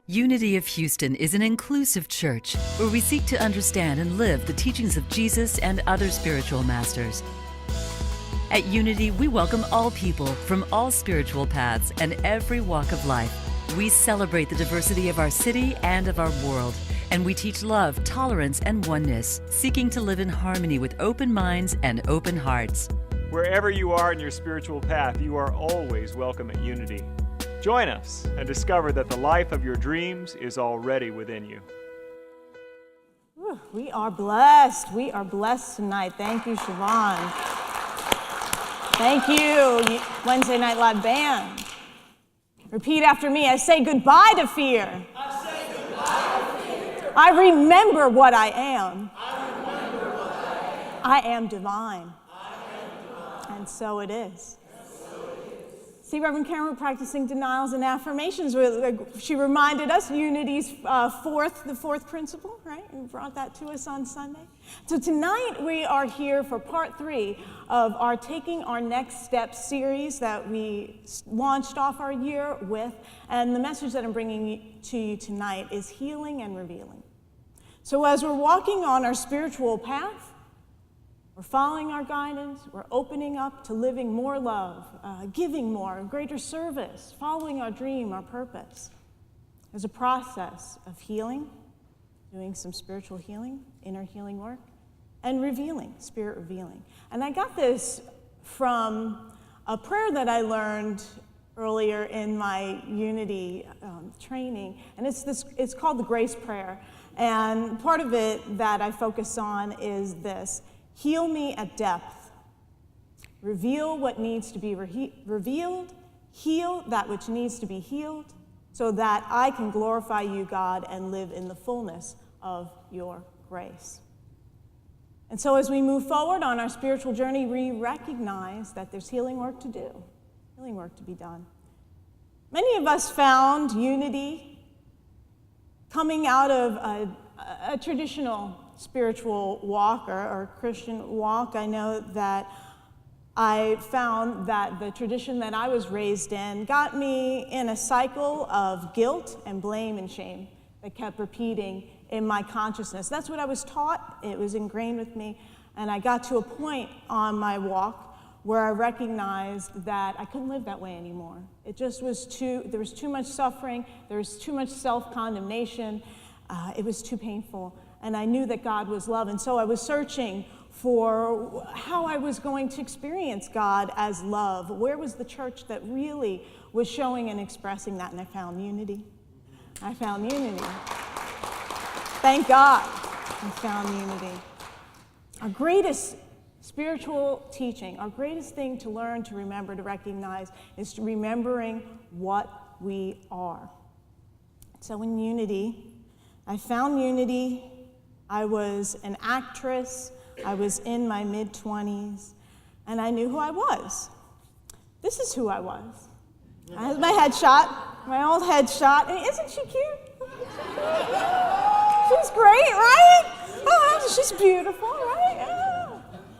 Unity of Houston is an inclusive church where we seek to understand and live the teachings of Jesus and other spiritual masters. At Unity, we welcome all people from all spiritual paths and every walk of life. We celebrate the diversity of our city and of our world, and we teach love, tolerance, and oneness, seeking to live in harmony with open minds and open hearts. Wherever you are in your spiritual path, you are always welcome at Unity. Join us and discover that the life of your dreams is already within you. We are blessed. We are blessed tonight. Thank you, Siobhan. Thank you, Wednesday Night Live Band. Repeat after me. I say goodbye to fear. I say goodbye to fear. I remember what I am. I remember what I am. I am divine. I am divine. And so it is. So it is. See, Reverend Karen, we're practicing denials and affirmations. She reminded us Unity's the fourth principle, right? And brought that to us on Sunday. So tonight we are here for part 3 of our Taking Our Next Step series that we launched off our year with. And the message that I'm bringing to you tonight is healing and revealing. So as we're walking on our spiritual path, we're following our guidance, we're opening up to living more love, giving more, greater service, following our dream, our purpose. There's a process of healing, doing some spiritual healing, inner healing work, and revealing, spirit revealing. And I got this from a prayer that I learned earlier in my Unity training, and it's called the Grace Prayer. And part of it that I focus on is this: heal me at depth. Reveal what needs to be revealed. Heal that which needs to be healed, so that I can glorify you, God, and live in the fullness of your grace. And so as we move forward on our spiritual journey, we recognize that there's healing work to do, healing work to be done. Many of us found Unity coming out of a traditional spiritual walk or Christian walk. I know that I found that the tradition that I was raised in got me in a cycle of guilt and blame and shame that kept repeating in my consciousness. That's what I was taught. It was ingrained with me. And I got to a point on my walk where I recognized that I couldn't live that way anymore. It just was there was too much suffering. There was too much self-condemnation. It was too painful. And I knew that God was love. And so I was searching for how I was going to experience God as love. Where was the church that really was showing and expressing that? And I found Unity. I found Unity. Thank God I found Unity. Our greatest spiritual teaching, our greatest thing to learn, to remember, to recognize, is remembering what we are. So in Unity, I found Unity. I was an actress. I was in my mid-20s, and I knew who I was. This is who I was. I had my headshot, my old headshot. And isn't she cute? She's great, right? Oh, she's beautiful, right?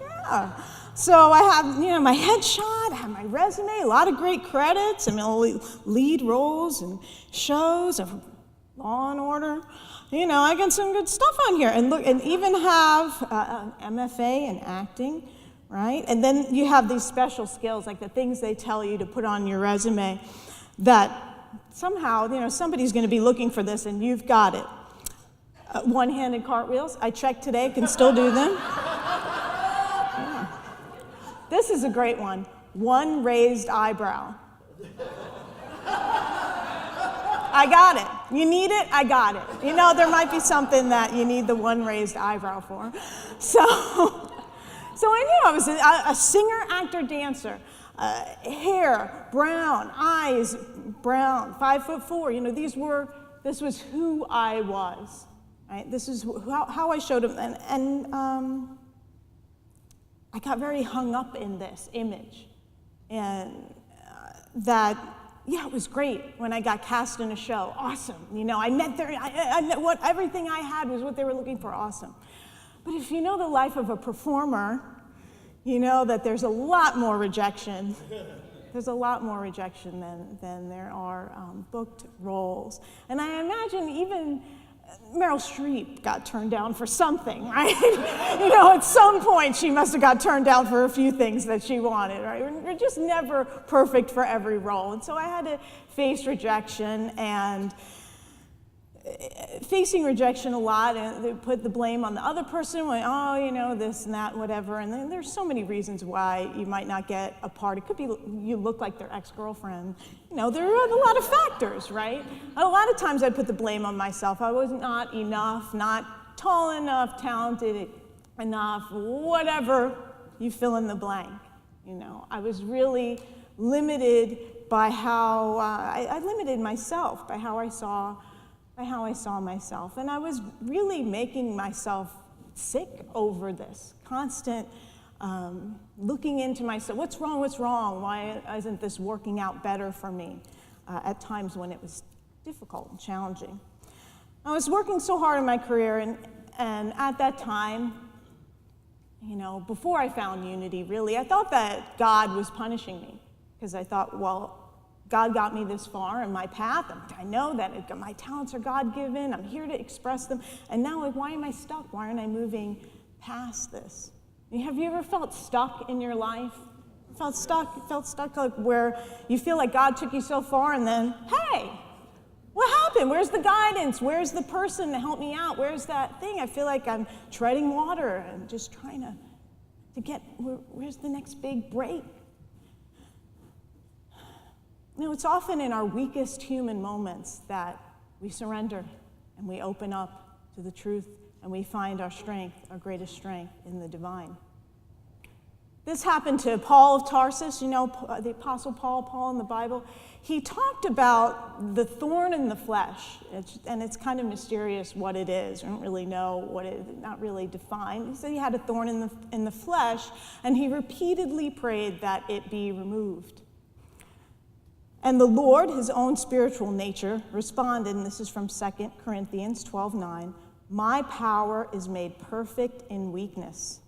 Yeah. So I have, my headshot, I have my resume, a lot of great credits. I mean, lead roles and shows of Law and Order. I got some good stuff on here. And look, and even have an MFA in acting, right? And then you have these special skills, like the things they tell you to put on your resume, that somehow, somebody's going to be looking for this, and you've got it. One-handed cartwheels. I checked today, can still do them. Yeah. This is a great one. One raised eyebrow. I got it. You need it? I got it. There might be something that you need the one raised eyebrow for. So I knew I was a singer, actor, dancer. Hair, brown, eyes, brown, 5'4". This was who I was. Right? This is how I showed up. And I got very hung up in this image. And it was great when I got cast in a show. Awesome. I met everything I had was what they were looking for. Awesome. But if you know the life of a performer, you know that there's a lot more rejection There's a lot more rejection than there are booked roles. And I imagine even Meryl Streep got turned down for something, right? At some point she must have got turned down for a few things that she wanted, right? We're just never perfect for every role. And so I had to face rejection, and facing rejection a lot, and they put the blame on the other person, like, this and that, whatever. And then there's so many reasons why you might not get a part. It could be you look like their ex-girlfriend. There are a lot of factors, right? A lot of times I put the blame on myself. I was not enough, not tall enough, talented enough, whatever, you fill in the blank. I was really limited by how, I limited myself by how I saw myself. And I was really making myself sick over this constant looking into myself. What's wrong? Why isn't this working out better for me? At times when it was difficult and challenging. I was working so hard in my career, and at that time, before I found Unity, really, I thought that God was punishing me, because I thought, well, God got me this far in my path, and I know that my talents are God-given, I'm here to express them, and now why am I stuck? Why aren't I moving past this? Have you ever felt stuck in your life? Felt stuck like where you feel like God took you so far, and then, hey, what happened? Where's the guidance? Where's the person to help me out? Where's that thing? I feel like I'm treading water and just trying to get, where's the next big break? It's often in our weakest human moments that we surrender and we open up to the truth, and we find our strength, our greatest strength, in the divine. This happened to Paul of Tarsus, the Apostle Paul in the Bible. He talked about the thorn in the flesh, and it's kind of mysterious what it is. I don't really know what it is, not really defined. He said he had a thorn in the flesh, and he repeatedly prayed that it be removed. And the Lord, his own spiritual nature, responded, and this is from 2 Corinthians 12:9, "My power is made perfect in weakness."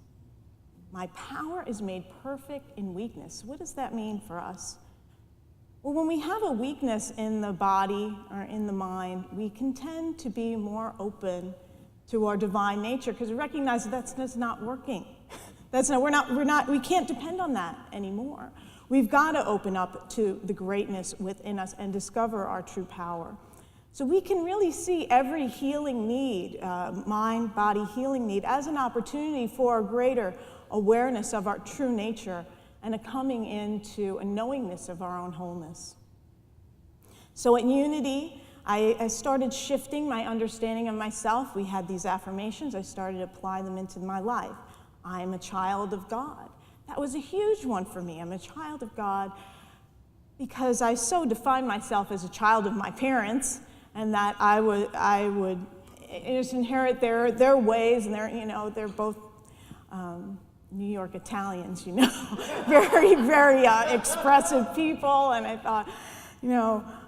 My power is made perfect in weakness. What does that mean for us? Well, when we have a weakness in the body or in the mind, we can tend to be more open to our divine nature, because we recognize that's not working. We can't depend on that anymore. We've got to open up to the greatness within us and discover our true power. So we can really see every healing need, mind, body healing need, as an opportunity for a greater awareness of our true nature and a coming into a knowingness of our own wholeness. So at Unity, I started shifting my understanding of myself. We had these affirmations. I started to apply them into my life. I am a child of God. That was a huge one for me. I'm a child of God because I so defined myself as a child of my parents, and that I would just inherit their ways, and they're both New York Italians, very, very expressive people, and I thought,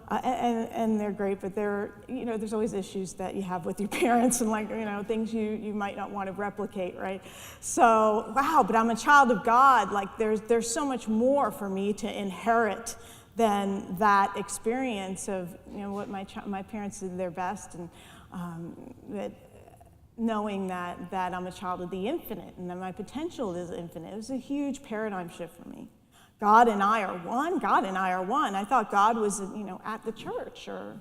and they're great, but there's always issues that you have with your parents, and things you might not want to replicate, right? So, wow, but I'm a child of God. There's so much more for me to inherit than that experience of what my parents did their best, and that knowing that I'm a child of the infinite and that my potential is infinite. It was a huge paradigm shift for me. God and I are one. God and I are one. I thought God was, at the church, or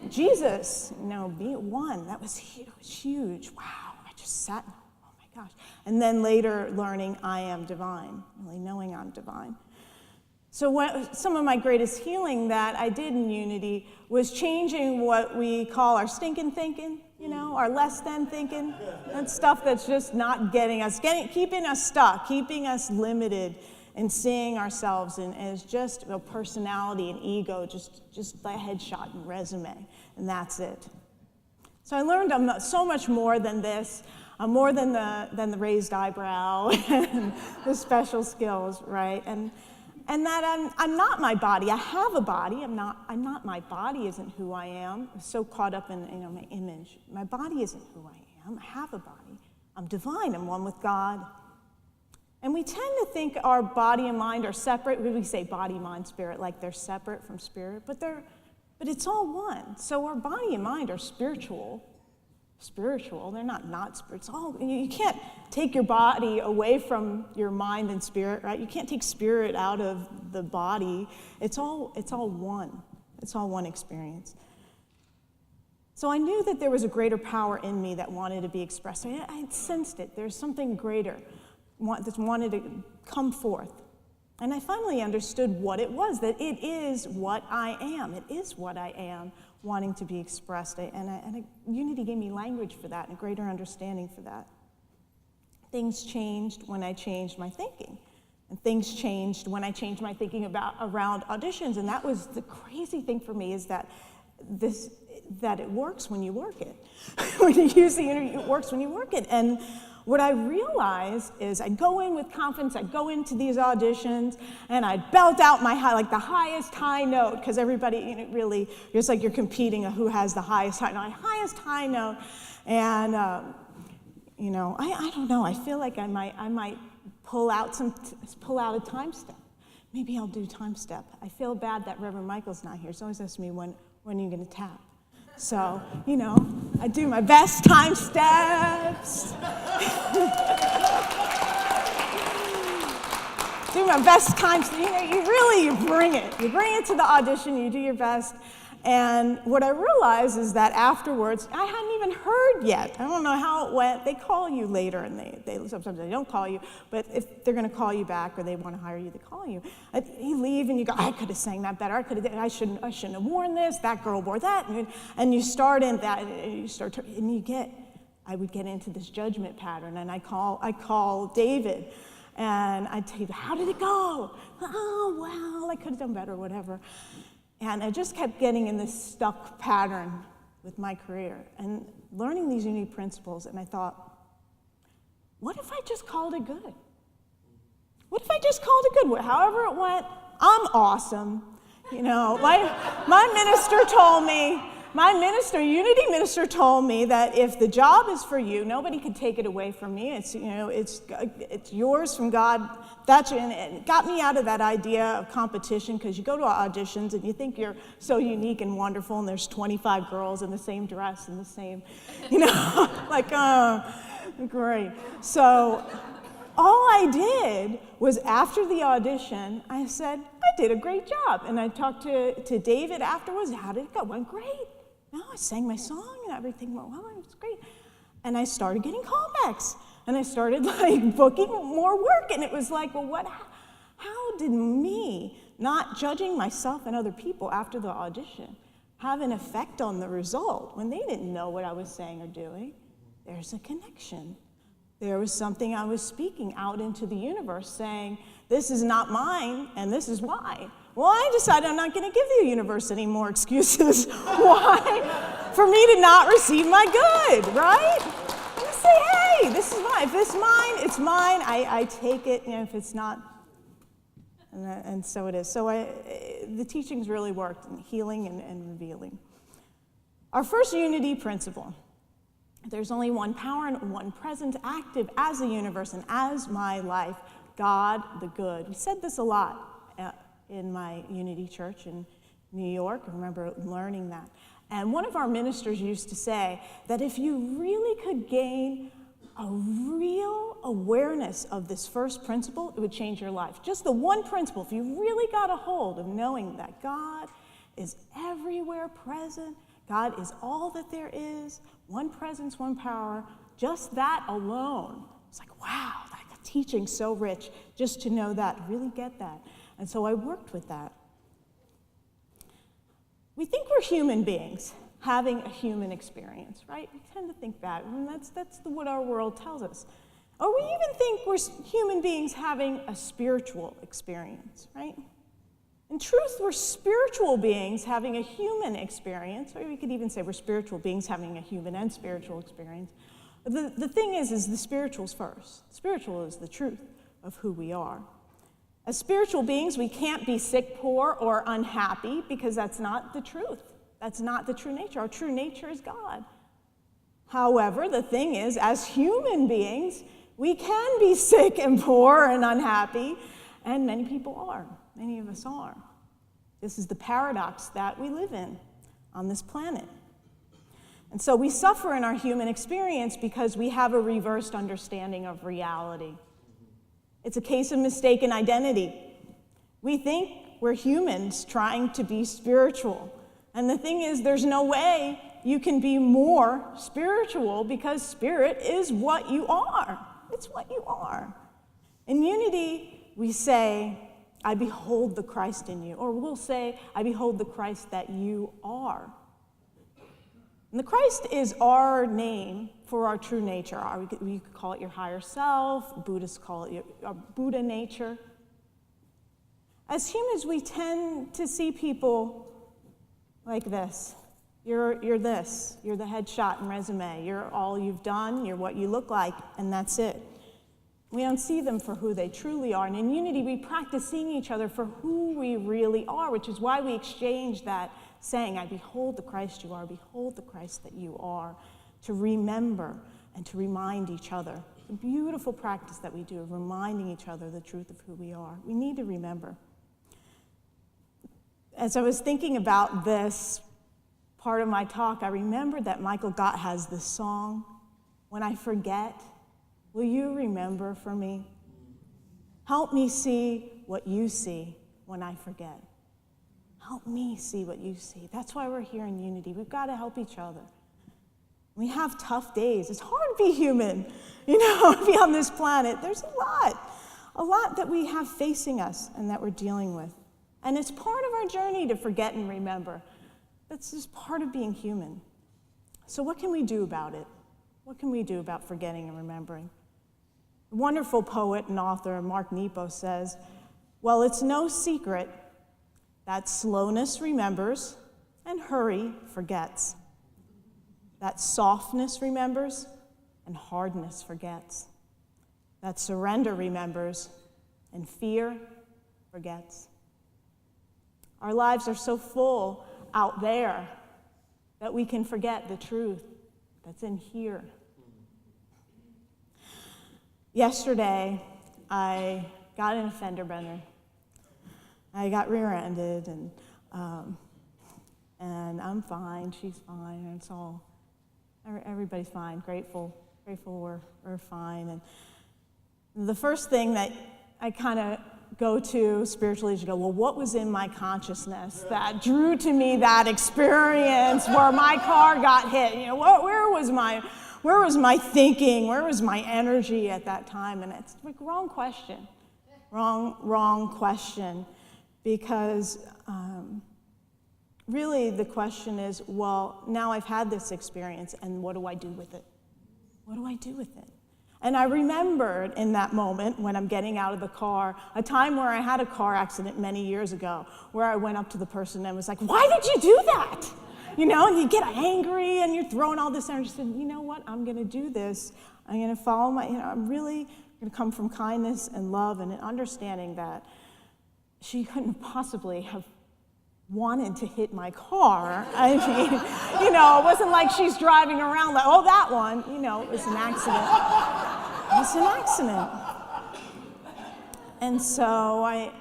Jesus, be one. That was huge. Wow. I just sat, oh my gosh. And then later learning I am divine, really knowing I'm divine. So some of my greatest healing that I did in Unity was changing what we call our stinking thinking, our less than thinking. That stuff that's just not keeping us stuck, keeping us limited, and seeing ourselves as just a personality and ego, just a headshot and resume, and that's it. So I learned I'm so much more than this. I'm more than the raised eyebrow and the special skills, right? And that I'm not my body. I have a body. I'm not my body. Isn't who I am. I'm so caught up in my image. My body isn't who I am. I have a body. I'm divine. I'm one with God. And we tend to think our body and mind are separate. We say body, mind, spirit, like they're separate from spirit, but it's all one. So our body and mind are spiritual. They're not spiritual. You can't take your body away from your mind and spirit, right? You can't take spirit out of the body. It's all one. It's all one experience. So I knew that there was a greater power in me that wanted to be expressed. I had sensed it. There's something greater that wanted to come forth. And I finally understood what it was, that it is what I am. It is what I am, wanting to be expressed. And Unity gave me language for that and a greater understanding for that. Things changed when I changed my thinking. And things changed when I changed my thinking around auditions. And that was the crazy thing for me, is that it works when you work it. When you use the Unity, it works when you work it. And what I realized is I'd go in with confidence, I'd go into these auditions, and I'd belt out the highest high note, because everybody, really, it's like you're competing who has the highest high note. And, I don't know, I feel like I might pull out a time step. Maybe I'll do time step. I feel bad that Reverend Michael's not here. He's always asking me, when are you going to tap? So, I do my best time steps. Do my best time steps. You bring it. You bring it to the audition, you do your best. And what I realized is that afterwards, I hadn't even heard yet. I don't know how it went. They call you later, and they sometimes they don't call you, but if they're going to call you back or they want to hire you, they call you. You leave and you go, I could have sang that better. I shouldn't have worn this. That girl wore that, and you start in that, I would get into this judgment pattern, and I call David, and I'd say, how did it go? Oh, well, I could have done better, whatever. And I just kept getting in this stuck pattern with my career and learning these unique principles. And I thought, what if I just called it good? What if I just called it good? However it went, I'm awesome. My Unity minister told me that if the job is for you, nobody could take it away from me. It's yours from God. And it got me out of that idea of competition, because you go to auditions and you think you're so unique and wonderful, and there's 25 girls in the same dress and the same, great. So all I did was, after the audition, I said, I did a great job. And I talked to David afterwards. How did it go? Went great. I sang my song and everything went well. It was great. And I started getting callbacks. And I started booking more work. And it was like, well, how did me not judging myself and other people after the audition have an effect on the result when they didn't know what I was saying or doing? There's a connection. There was something I was speaking out into the universe, saying, this is not mine, and this is why. Well, I decided I'm not going to give the universe any more excuses. Why? For me to not receive my good, right? I'm going to say, hey, this is mine. If it's mine, it's mine. I take it, and if it's not, and so it is. So the teachings really worked in healing and revealing. Our first unity principle. There's only one power and one presence, active as the universe and as my life, God the good. We said this a lot in my Unity Church in New York. I remember learning that. And one of our ministers used to say that if you really could gain a real awareness of this first principle, it would change your life. Just the one principle, if you really got a hold of knowing that God is everywhere present, God is all that there is, one presence, one power, just that alone. It's like, wow, that teaching's so rich, just to know that, really get that. And so I worked with that. We think we're human beings having a human experience, right? We tend to think that, and that's what our world tells us. Or we even think we're human beings having a spiritual experience, right? In truth, we're spiritual beings having a human experience, or we could even say we're spiritual beings having a human and spiritual experience. The thing is the spiritual's first. Spiritual is the truth of who we are. As spiritual beings, we can't be sick, poor, or unhappy, because that's not the truth. That's not the true nature. Our true nature is God. However, the thing is, as human beings, We can be sick and poor and unhappy, and many people are. Many of us are. This is the paradox that we live in on this planet. And so we suffer in our human experience because we have a reversed understanding of reality. It's a case of mistaken identity. We think we're humans trying to be spiritual. And the thing is, there's no way you can be more spiritual because spirit is what you are. It's what you are. In unity, we say, I behold the Christ in you. Or we'll say, I behold the Christ that you are. And the Christ is our name for our true nature. We could call it your higher self. Buddhists call it your Buddha nature. As humans, we tend to see people like this. You're this. You're the headshot and resume. You're all you've done. You're what you look like, and that's it. We don't see them for who they truly are. And in unity, we practice seeing each other for who we really are, which is why we exchange that saying, I behold the Christ you are, behold the Christ that you are, to remember and to remind each other. The beautiful practice that we do of reminding each other the truth of who we are. We need to remember. As I was thinking about this part of my talk, I remembered that Michael Gott has this song, When I Forget, Will You Remember for Me? Help me see what you see when I forget. Help me see what you see. That's why we're here in unity. We've got to help each other. We have tough days. It's hard to be human, to be on this planet. There's a lot that we have facing us and that we're dealing with. And it's part of our journey to forget and remember. That's just part of being human. So what can we do about it? What can we do about forgetting and remembering? A wonderful poet and author, Mark Nepo, says, well, it's no secret that slowness remembers and hurry forgets. That softness remembers and hardness forgets. That surrender remembers and fear forgets. Our lives are so full out there that we can forget the truth that's in here. Yesterday, I got in a fender bender. I got rear-ended, and I'm fine. She's fine, and it's all. Everybody's fine. Grateful we're fine. And the first thing that I kind of go to spiritually is to go, well, what was in my consciousness that drew to me that experience where my car got hit? Where was my thinking? Where was my energy at that time? And it's like wrong question, wrong question, because really the question is, well, now I've had this experience, and what do I do with it? What do I do with it? And I remembered in that moment when I'm getting out of the car, a time where I had a car accident many years ago, where I went up to the person and was like, why did you do that? And you get angry and you're throwing all this energy. I said, you know what, I'm gonna do this. I'm gonna follow I'm really gonna come from kindness and love and an understanding that she couldn't possibly have wanted to hit my car. I mean, it wasn't like she's driving around like, oh, that one. It was an accident. It was an accident. And so I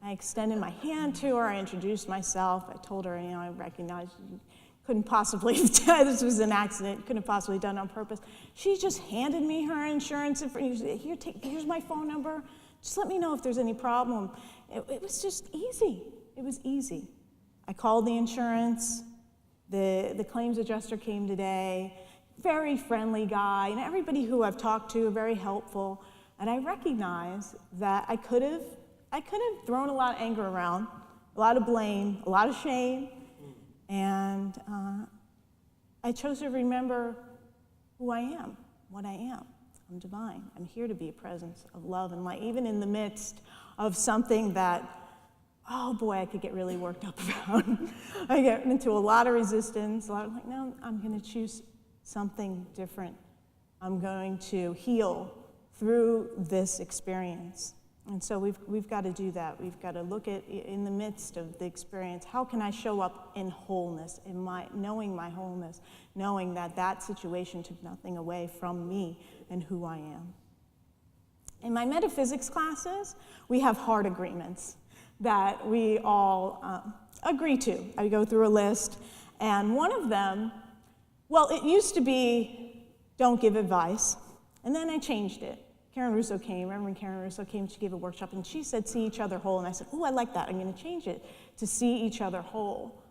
extended my hand to her. I introduced myself. I told her, I recognized you couldn't possibly have done this was an accident. Couldn't have possibly done it on purpose. She just handed me her insurance information. Here's my phone number. Just let me know if there's any problem. It was just easy. It was easy. I called the insurance. The claims adjuster came today. Very friendly guy. And everybody who I've talked to, very helpful. And I recognize that I could have thrown a lot of anger around, a lot of blame, a lot of shame. And I chose to remember who I am, what I am. I'm divine. I'm here to be a presence of love and light, even in the midst of something that, oh boy, I could get really worked up about. I get into a lot of resistance. No, I'm going to choose something different. I'm going to heal through this experience. And so we've got to do that. We've got to look at, in the midst of the experience, how can I show up in wholeness, knowing my wholeness, knowing that that situation took nothing away from me and who I am. In my metaphysics classes, we have heart agreements that we all agree to. I go through a list, and one of them, well, it used to be, don't give advice, and then I changed it. Karen Russo came, Reverend Karen Russo came, she gave a workshop, and she said, see each other whole, and I said, oh, I like that, I'm gonna change it to see each other whole.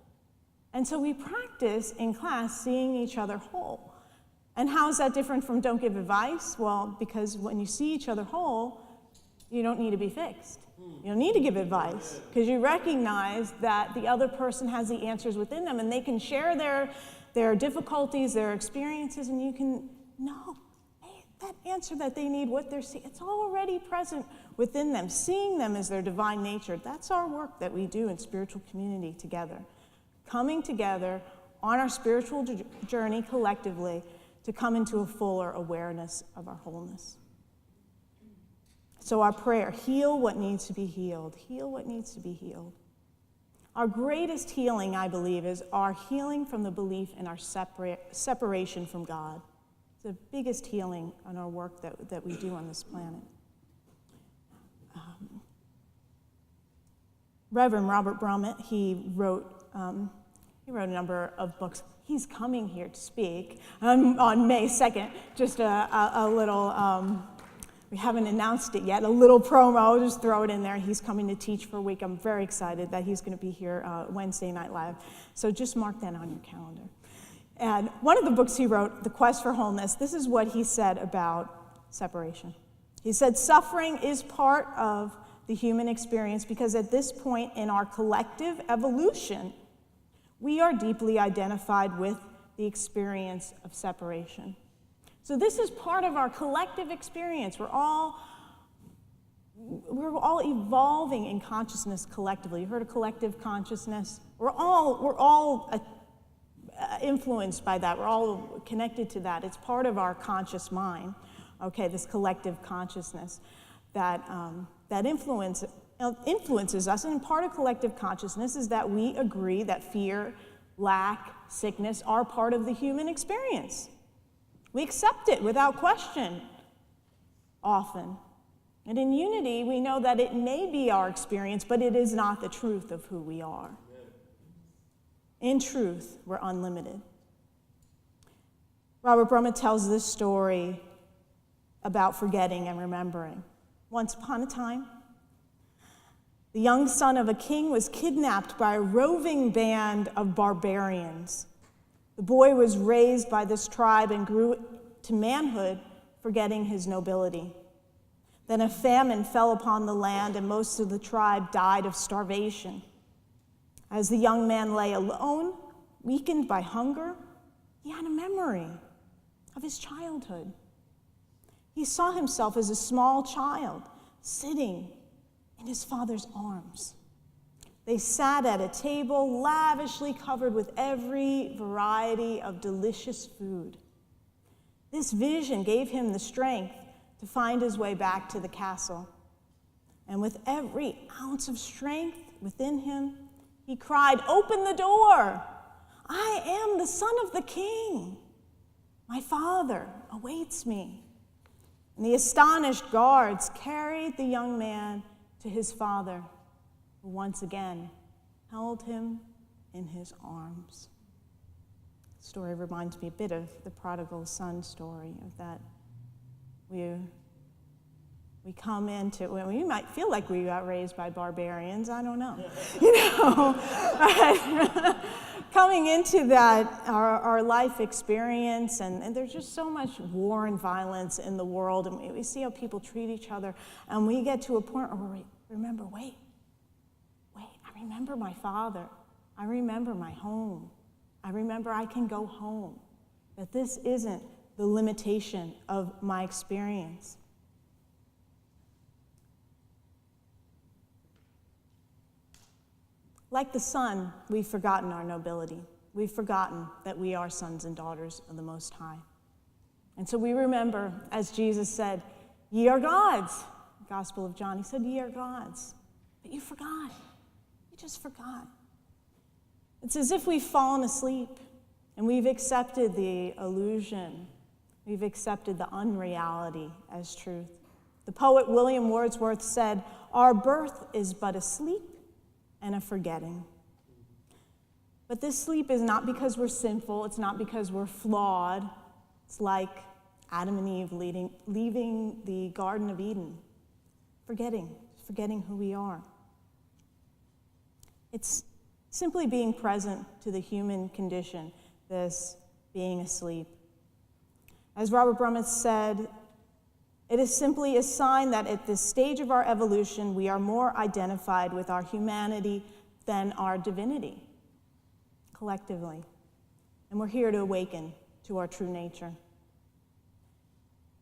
And so we practice in class seeing each other whole. And how is that different from don't give advice? Well, because when you see each other whole, you don't need to be fixed. You don't need to give advice because you recognize that the other person has the answers within them and they can share their difficulties, their experiences, and you can know, hey, that answer that they need, what they're seeing, it's already present within them. Seeing them as their divine nature, that's our work that we do in spiritual community together. Coming together on our spiritual journey collectively to come into a fuller awareness of our wholeness. So our prayer, heal what needs to be healed. Heal what needs to be healed. Our greatest healing, I believe, is our healing from the belief in our separation from God. It's the biggest healing on our work that we do on this planet. Reverend Robert Brummett, he wrote a number of books. He's coming here to speak on May 2nd. Just a little, we haven't announced it yet, a little promo, I'll just throw it in there. He's coming to teach for a week. I'm very excited that he's going to be here Wednesday Night Live. So just mark that on your calendar. And one of the books he wrote, The Quest for Wholeness, this is what he said about separation. He said, suffering is part of the human experience because at this point in our collective evolution, we are deeply identified with the experience of separation. So this is part of our collective experience. We're all evolving in consciousness collectively. You heard of collective consciousness? We're all influenced by that. We're all connected to that. It's part of our conscious mind. Okay, this collective consciousness that influences us, and part of collective consciousness is that we agree that fear, lack, sickness are part of the human experience. We accept it without question, often. And in unity, we know that it may be our experience, but it is not the truth of who we are. In truth, we're unlimited. Robert Brummett tells this story about forgetting and remembering. Once upon a time, the young son of a king was kidnapped by a roving band of barbarians. The boy was raised by this tribe and grew to manhood, forgetting his nobility. Then a famine fell upon the land, and most of the tribe died of starvation. As the young man lay alone, weakened by hunger, he had a memory of his childhood. He saw himself as a small child, sitting in his father's arms. They sat at a table lavishly covered with every variety of delicious food. This vision gave him the strength to find his way back to the castle. And with every ounce of strength within him, he cried, "Open the door! I am the son of the king. My father awaits me." And the astonished guards carried the young man to his father, who once again held him in his arms. The story reminds me a bit of the prodigal son story, of that we come into, well, we might feel like we got raised by barbarians, I don't know. Coming into that, our life experience, and there's just so much war and violence in the world, and we see how people treat each other, and we get to a point where we remember, wait, I remember my father. I remember my home. I remember I can go home. That this isn't the limitation of my experience. Like the Son, we've forgotten our nobility. We've forgotten that we are sons and daughters of the Most High. And so we remember, as Jesus said, "Ye are gods." Gospel of John, he said, "Ye are gods." But you forgot. You just forgot. It's as if we've fallen asleep and we've accepted the illusion. We've accepted the unreality as truth. The poet William Wordsworth said, "Our birth is but a sleep and a forgetting." But this sleep is not because we're sinful. It's not because we're flawed. It's like Adam and Eve leaving the Garden of Eden, forgetting who we are. It's simply being present to the human condition, this being asleep. As Robert Brummett said, it is simply a sign that at this stage of our evolution, we are more identified with our humanity than our divinity, collectively. And we're here to awaken to our true nature.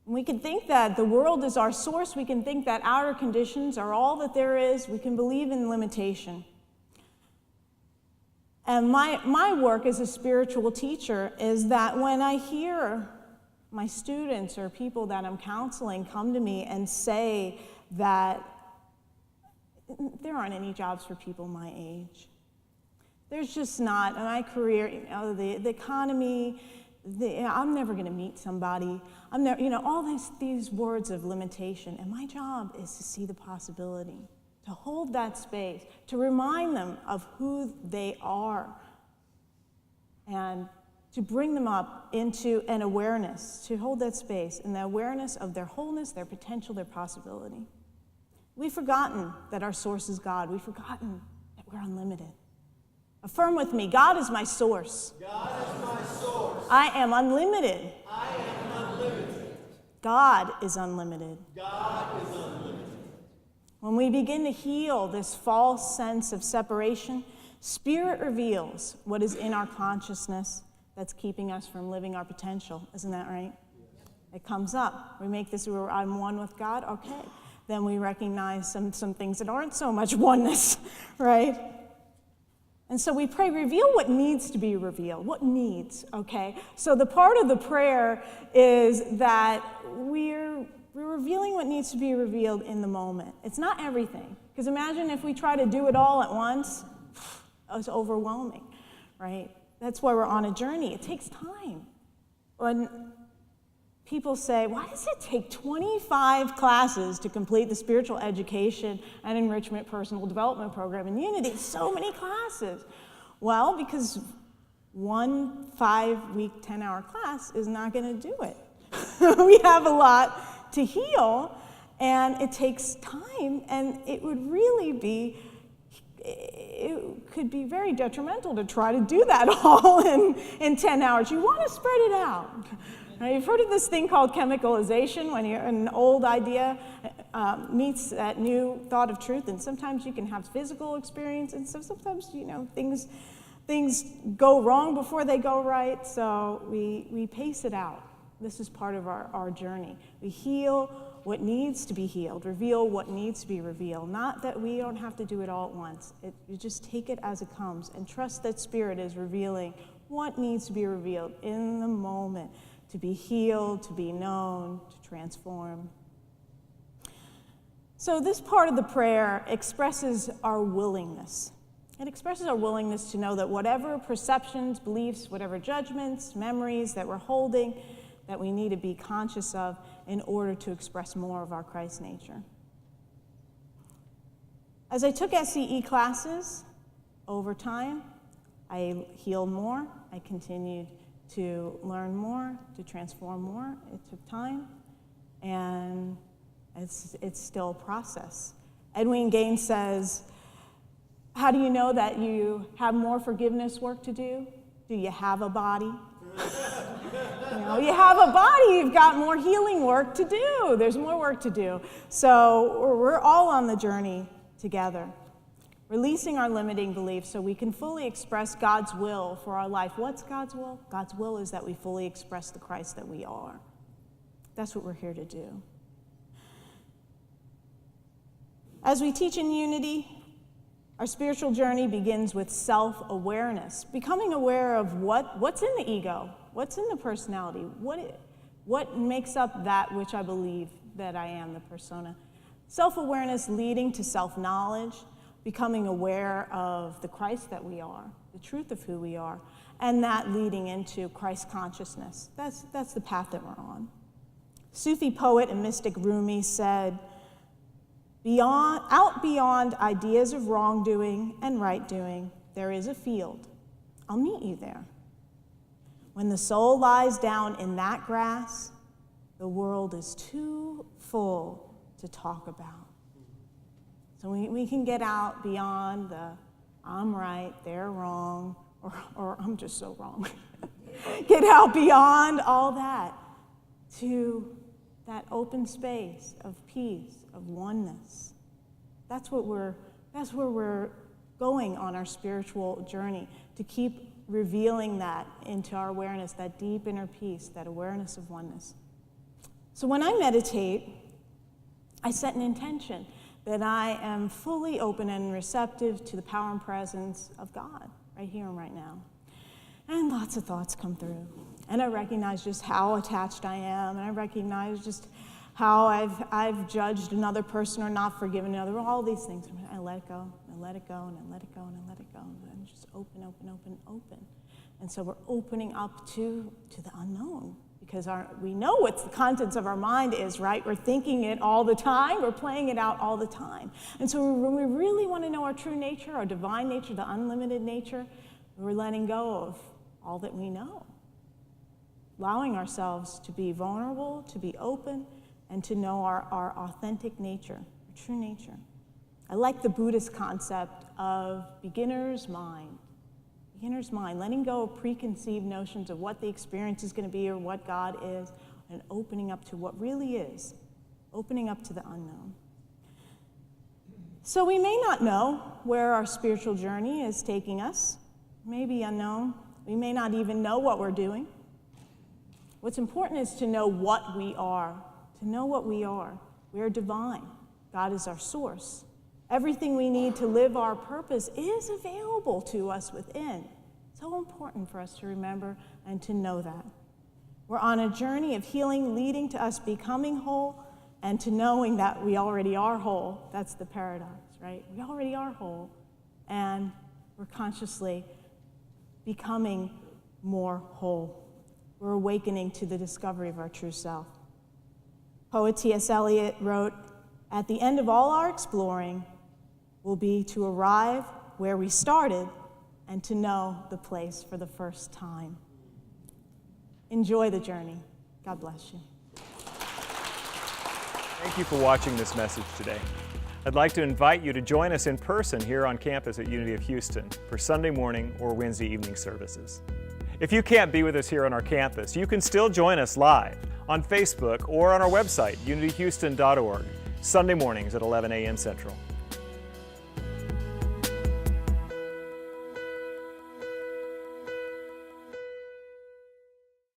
And we can think that the world is our source. We can think that outer conditions are all that there is. We can believe in limitation. And my work as a spiritual teacher is that when I hear my students or people that I'm counseling come to me and say that there aren't any jobs for people my age. There's just not. In my career, the economy, I'm never going to meet somebody. I'm never, all these words of limitation. And my job is to see the possibility, to hold that space, to remind them of who they are, and to bring them up into an awareness, to hold that space and the awareness of their wholeness, their potential, their possibility. We've forgotten that our source is God. We've forgotten that we're unlimited. Affirm with me, God is my source. God is my source. I am unlimited. I am unlimited. God is unlimited. God is unlimited. When we begin to heal this false sense of separation, Spirit reveals what is in our consciousness that's keeping us from living our potential. Isn't that right? It comes up. We make this, I'm one with God, okay. Then we recognize some things that aren't so much oneness, right? And so we pray, reveal what needs to be revealed. What needs, okay? So the part of the prayer is that we're revealing what needs to be revealed in the moment. It's not everything. Because imagine if we try to do it all at once, it's overwhelming, right? That's why we're on a journey. It takes time. When people say, why does it take 25 classes to complete the spiritual education and enrichment personal development program in Unity? So many classes. Well, because one 5-week, 10-hour class is not going to do it. We have a lot to heal, and it takes time, and it would really be, it could be very detrimental to try to do that all in 10 hours. You want to spread it out. Now, you've heard of this thing called chemicalization, when an old idea meets that new thought of truth, and sometimes you can have physical experience, and so sometimes, things go wrong before they go right, so we pace it out. This is part of our journey. We heal what needs to be healed, reveal what needs to be revealed. Not that we don't have to do it all at once. You just take it as it comes and trust that Spirit is revealing what needs to be revealed in the moment to be healed, to be known, to transform. So this part of the prayer expresses our willingness. It expresses our willingness to know that whatever perceptions, beliefs, whatever judgments, memories that we're holding, that we need to be conscious of in order to express more of our Christ nature. As I took SCE classes over time, I healed more, I continued to learn more, to transform more. It took time, and it's still a process. Edwin Gaines says, how do you know that you have more forgiveness work to do? Do you have a body? You have a body, you've got more healing work to do. There's more work to do. So we're all on the journey together, releasing our limiting beliefs so we can fully express God's will for our life. What's God's will? God's will is that we fully express the Christ that we are. That's what we're here to do. As we teach in Unity, our spiritual journey begins with self-awareness, becoming aware of what's in the ego, what's in the personality, what makes up that which I believe that I am, the persona. Self-awareness leading to self-knowledge, becoming aware of the Christ that we are, the truth of who we are, and that leading into Christ consciousness. That's the path that we're on. Sufi poet and mystic Rumi said, out beyond ideas of wrongdoing and right doing, there is a field. I'll meet you there. When the soul lies down in that grass, the world is too full to talk about. So we can get out beyond the I'm right, they're wrong, or I'm just so wrong. Get out beyond all that to that open space of peace, of oneness. That's where we're going on our spiritual journey, to keep revealing that into our awareness, that deep inner peace, that awareness of oneness. So when I meditate, I set an intention that I am fully open and receptive to the power and presence of God right here and right now. And lots of thoughts come through. And I recognize just how attached I am, and I recognize just how I've judged another person or not forgiven another, all these things. I let it go, and I let it go, and I let it go, and I let it go. And I'm just open, open, open, open. And so we're opening up to the unknown, because we know what the contents of our mind is, right? We're thinking it all the time. We're playing it out all the time. And so when we really want to know our true nature, our divine nature, the unlimited nature, we're letting go of all that we know, allowing ourselves to be vulnerable, to be open, and to know our authentic nature, our true nature. I like the Buddhist concept of beginner's mind. Beginner's mind, letting go of preconceived notions of what the experience is going to be or what God is, and opening up to what really is, opening up to the unknown. So we may not know where our spiritual journey is taking us. It may be unknown. We may not even know what we're doing. What's important is to know what we are, to know what we are. We are divine. God is our source. Everything we need to live our purpose is available to us within. So important for us to remember and to know that. We're on a journey of healing leading to us becoming whole and to knowing that we already are whole. That's the paradox, right? We already are whole, and we're consciously becoming more whole. We're awakening to the discovery of our true self. Poet T.S. Eliot wrote, "At the end of all our exploring will be to arrive where we started and to know the place for the first time." Enjoy the journey. God bless you. Thank you for watching this message today. I'd like to invite you to join us in person here on campus at Unity of Houston for Sunday morning or Wednesday evening services. If you can't be with us here on our campus, you can still join us live on Facebook or on our website, unityhouston.org, Sunday mornings at 11 a.m. Central.